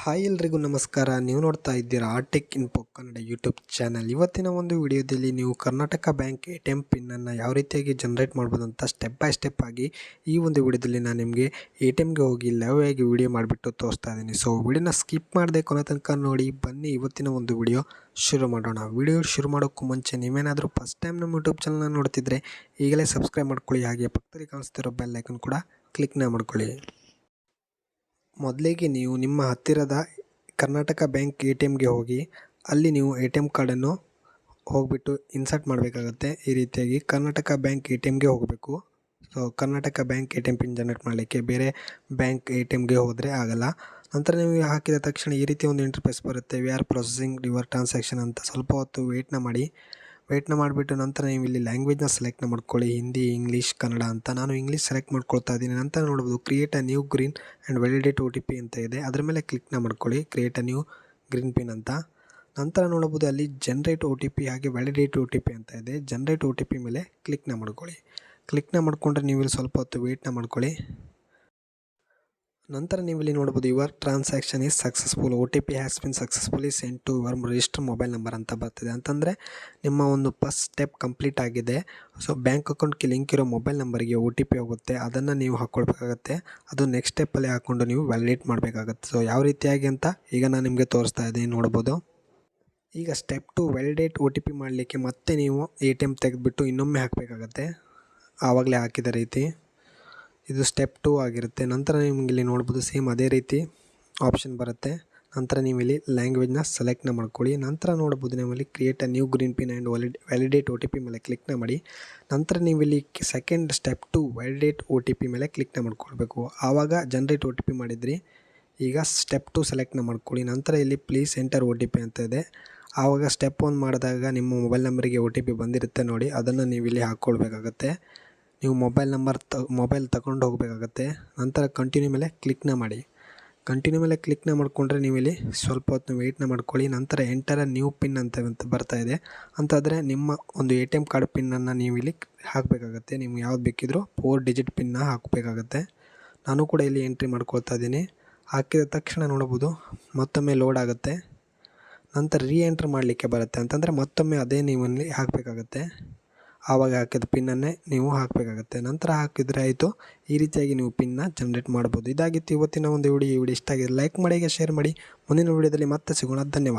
Hi ಎಲ್ರಿಗೂ ನಮಸ್ಕಾರ. ನೀವು ನೋಡ್ತಾ ಇದ್ದೀರಾ tech info Kannada YouTube channel. ಇವತ್ತಿನ ಒಂದು ವಿಡಿಯೋದಲ್ಲಿ ನೀವು ಕರ್ನಾಟಕ ಬ್ಯಾಂಕ್ ATM ಪಿನ್ನನ್ನು ಯಾವ ರೀತಿಯಾಗಿ ಜನರೇಟ್ ಮಾಡ್ಬೋದು ಅಂತ ಸ್ಟೆಪ್ ಬೈ ಸ್ಟೆಪ್ ಆಗಿ ಈ ಒಂದು ವಿಡಿಯೋದಲ್ಲಿ ನಾನು ನಿಮಗೆ ATMಗೆ ಹೋಗಿ ಲೈವ್ ಆಗಿ ವಿಡಿಯೋ ಮಾಡಿಬಿಟ್ಟು ತೋರಿಸ್ತಾ ಇದ್ದೀನಿ. ಸೊ ವಿಡಿಯೋನ ಸ್ಕಿಪ್ ಮಾಡದೆ ಕೊನೆ ತನಕ ನೋಡಿ. ಬನ್ನಿ ಇವತ್ತಿನ ಒಂದು ವಿಡಿಯೋ ಶುರು ಮಾಡೋಣ. ವಿಡಿಯೋ ಶುರು ಮಾಡೋಕ್ಕೂ ಮುಂಚೆ ನೀವೇನಾದರೂ ಫಸ್ಟ್ ಟೈಮ್ ನಮ್ಮ ಯೂಟ್ಯೂಬ್ ಚಾನಲ್ನ ನೋಡ್ತಿದ್ರೆ ಈಗಲೇ ಸಬ್ಸ್ಕ್ರೈಬ್ ಮಾಡ್ಕೊಳ್ಳಿ, ಹಾಗೆ ಪಕ್ಕದಲ್ಲಿ ಕಾಣಿಸ್ತಿರೋ ಬೆಲ್ ಐಕನ್ ಕೂಡ ಕ್ಲಿಕ್ನ ಮಾಡ್ಕೊಳ್ಳಿ. ಮೊದಲಿಗೆ ನೀವು ನಿಮ್ಮ ಹತ್ತಿರದ ಕರ್ನಾಟಕ ಬ್ಯಾಂಕ್ ATMಗೆ ಹೋಗಿ ಅಲ್ಲಿ ನೀವು ATM ಕಾರ್ಡನ್ನು ಹೋಗಿಬಿಟ್ಟು ಇನ್ಸರ್ಟ್ ಮಾಡಬೇಕಾಗತ್ತೆ. ಈ ರೀತಿಯಾಗಿ ಕರ್ನಾಟಕ ಬ್ಯಾಂಕ್ ATMಗೆ ಹೋಗಬೇಕು. So Karnataka bank ATM pin generate ಮಾಡಲಿಕ್ಕೆ ಬೇರೆ ಬ್ಯಾಂಕ್ ATMಗೆ ಹೋದರೆ ಆಗಲ್ಲ. ನಂತರ ನೀವು ಹಾಕಿದ ತಕ್ಷಣ ಈ ರೀತಿ ಒಂದು ಇಂಟರ್ಫೇಸ್ ಬರುತ್ತೆ. We are processing your transaction ಅಂತ. ಸ್ವಲ್ಪ ಹೊತ್ತು ವೆಯ್ಟ್ನ ಮಾಡಿಬಿಟ್ಟು ನಂತರ ನೀವು ಇಲ್ಲಿ ಲ್ಯಾಂಗ್ವೇಜ್ನ ಸೆಲೆಕ್ಟ್ನ ಮಾಡ್ಕೊಳ್ಳಿ. ಹಿಂದಿ, ಇಂಗ್ಲೀಷ್, ಕನ್ನಡ ಅಂತ. ನಾನು ಇಂಗ್ಲೀಷ್ ಸೆಲೆಕ್ಟ್ ಮಾಡ್ಕೊಳ್ತಾ ಇದ್ದೀನಿ. ನಂತರ ನೋಡ್ಬೋದು create a new green and validate OTP ಅಂತ ಇದೆ. ಅದರ ಮೇಲೆ ಕ್ಲಿಕ್ನ ಮಾಡ್ಕೊಳ್ಳಿ, create a new green pin ಅಂತ. ನಂತರ ನೋಡ್ಬೋದು ಅಲ್ಲಿ ಜನರೇಟ್ OTP ಹಾಗೆ ವ್ಯಾಲಿಡೇಟ್ OTP ಅಂತ ಇದೆ. ಜನರೇಟ್ OTP ಮೇಲೆ ಕ್ಲಿಕ್ನ ಮಾಡ್ಕೊಳ್ಳಿ. ಕ್ಲಿಕ್ನ ಮಾಡಿಕೊಂಡ್ರೆ ನೀವು ಇಲ್ಲಿ ಸ್ವಲ್ಪ ಹೊತ್ತು ವೆಯ್ಟ್ನ ಮಾಡ್ಕೊಳ್ಳಿ. ನಂತರ ನೀವು ಇಲ್ಲಿ ನೋಡ್ಬೋದು your transaction is successful, OTP has been successfully send to your register mobile number ಅಂತ ಬರ್ತಿದೆ. ಅಂತಂದರೆ ನಿಮ್ಮ ಒಂದು ಫಸ್ಟ್ ಸ್ಟೆಪ್ ಕಂಪ್ಲೀಟ್ ಆಗಿದೆ. ಸೊ ಬ್ಯಾಂಕ್ ಅಕೌಂಟ್ಗೆ ಲಿಂಕ್ ಇರೋ ಮೊಬೈಲ್ ನಂಬರ್ಗೆ OTP ಹೋಗುತ್ತೆ, ಅದನ್ನು ನೀವು ಹಾಕ್ಕೊಳ್ಬೇಕಾಗತ್ತೆ. ಅದು ನೆಕ್ಸ್ಟ್ ಸ್ಟೆಪ್ಪಲ್ಲಿ ಹಾಕ್ಕೊಂಡು ನೀವು ವ್ಯಾಲಿಡೇಟ್ ಮಾಡಬೇಕಾಗತ್ತೆ. ಸೊ ಯಾವ ರೀತಿಯಾಗಿ ಅಂತ ಈಗ ನಾನು ನಿಮಗೆ ತೋರಿಸ್ತಾ ಇದ್ದೀನಿ, ನೋಡ್ಬೋದು. ಈಗ ಸ್ಟೆಪ್ 2 ವ್ಯಾಲಿಡೇಟ್ OTP ಮಾಡಲಿಕ್ಕೆ ಮತ್ತೆ ನೀವು ATM ತೆಗೆದುಬಿಟ್ಟು ಇನ್ನೊಮ್ಮೆ ಹಾಕಬೇಕಾಗತ್ತೆ, ಆವಾಗಲೇ ಹಾಕಿದ ರೀತಿ. ಇದು ಸ್ಟೆಪ್ 2 ಆಗಿರುತ್ತೆ. ನಂತರ ನಿಮಗೆ ಇಲ್ಲಿ ನೋಡ್ಬೋದು ಸೇಮ್ ಅದೇ ರೀತಿ ಆಪ್ಷನ್ ಬರುತ್ತೆ. ನಂತರ ನೀವು ಇಲ್ಲಿ ಲ್ಯಾಂಗ್ವೇಜ್ನ ಸೆಲೆಕ್ಟ್ನ ಮಾಡ್ಕೊಳ್ಳಿ. ನಂತರ ನೋಡ್ಬೋದು ನೀವಲ್ಲಿ create a new green pin and validate OTP ಮೇಲೆ ಕ್ಲಿಕ್ನ ಮಾಡಿ. ನಂತರ ನೀವು ಇಲ್ಲಿ ಸೆಕೆಂಡ್ ಸ್ಟೆಪ್ 2 ವ್ಯಾಲಿಡೇಟ್ OTP ಮೇಲೆ ಕ್ಲಿಕ್ನ ಮಾಡ್ಕೊಳ್ಬೇಕು. ಆವಾಗ ಜನರೇಟ್ OTP ಮಾಡಿದ್ರಿ. ಈಗ ಸ್ಟೆಪ್ 2 ಸೆಲೆಕ್ಟ್ನ ಮಾಡ್ಕೊಳ್ಳಿ. ನಂತರ ಇಲ್ಲಿ ಪ್ಲೀಸ್ ಎಂಟರ್ OTP ಅಂತ ಇದೆ. ಆವಾಗ ಸ್ಟೆಪ್ 1 ಮಾಡಿದಾಗ ನಿಮ್ಮ ಮೊಬೈಲ್ ನಂಬರಿಗೆ OTP ಬಂದಿರುತ್ತೆ ನೋಡಿ, ಅದನ್ನು ನೀವು ಇಲ್ಲಿ ಹಾಕ್ಕೊಳ್ಬೇಕಾಗತ್ತೆ. ನೀವು ಮೊಬೈಲ್ ತಗೊಂಡು ಹೋಗಬೇಕಾಗತ್ತೆ. ನಂತರ ಕಂಟಿನ್ಯೂ ಮೇಲೆ ಕ್ಲಿಕ್ನ ಮಾಡಿ. ಕಂಟಿನ್ಯೂ ಮೇಲೆ ಕ್ಲಿಕ್ನ ಮಾಡಿಕೊಂಡ್ರೆ ನೀವು ಇಲ್ಲಿ ಸ್ವಲ್ಪ ಹೊತ್ತು ವೆಯ್ಟ್ನ ಮಾಡ್ಕೊಳ್ಳಿ. ನಂತರ ಎಂಟರ್ ನ್ಯೂ ಪಿನ್ ಅಂತ ಬರ್ತಾ ಇದೆ. ಅಂತಾದರೆ ನಿಮ್ಮ ಒಂದು ATM ಕಾರ್ಡ್ ಪಿನ್ನನ್ನು ನೀವು ಇಲ್ಲಿ ಹಾಕಬೇಕಾಗತ್ತೆ. ನೀವು ಯಾವ್ದು ಬೇಕಿದ್ರೂ 4 ಡಿಜಿಟ್ ಪಿನ್ನ ಹಾಕಬೇಕಾಗತ್ತೆ. ನಾನು ಕೂಡ ಇಲ್ಲಿ ಎಂಟ್ರಿ ಮಾಡ್ಕೊಳ್ತಾ ಇದ್ದೀನಿ. ಹಾಕಿದ ತಕ್ಷಣ ನೋಡ್ಬೋದು ಮತ್ತೊಮ್ಮೆ ಲೋಡ್ ಆಗುತ್ತೆ. ನಂತರ ಎಂಟ್ರ್ ಮಾಡಲಿಕ್ಕೆ ಬರುತ್ತೆ. ಅಂತಂದರೆ ಮತ್ತೊಮ್ಮೆ ಅದೇ ನೀವು ಇಲ್ಲಿ ಹಾಕಬೇಕಾಗತ್ತೆ. ಆವಾಗ ಹಾಕಿದ ಪಿನ್ನನ್ನೇ ನೀವು ಹಾಕಬೇಕಾಗತ್ತೆ. ನಂತರ ಹಾಕಿದರೆ ಆಯಿತು. ಈ ರೀತಿಯಾಗಿ ನೀವು ಪಿನ್ನ ಜನರೇಟ್ ಮಾಡ್ಬೋದು. ಇದಾಗಿತ್ತು ಇವತ್ತಿನ ಒಂದು ವಿಡಿಯೋ. ಈ ವಿಡಿಯೋ ಇಷ್ಟ ಆಗಿದೆ ಲೈಕ್ ಮಾಡಿ, ಶೇರ್ ಮಾಡಿ. ಮುಂದಿನ ವಿಡಿಯೋದಲ್ಲಿ ಮತ್ತೆ ಸಿಗೋಣ. ಧನ್ಯವಾದ.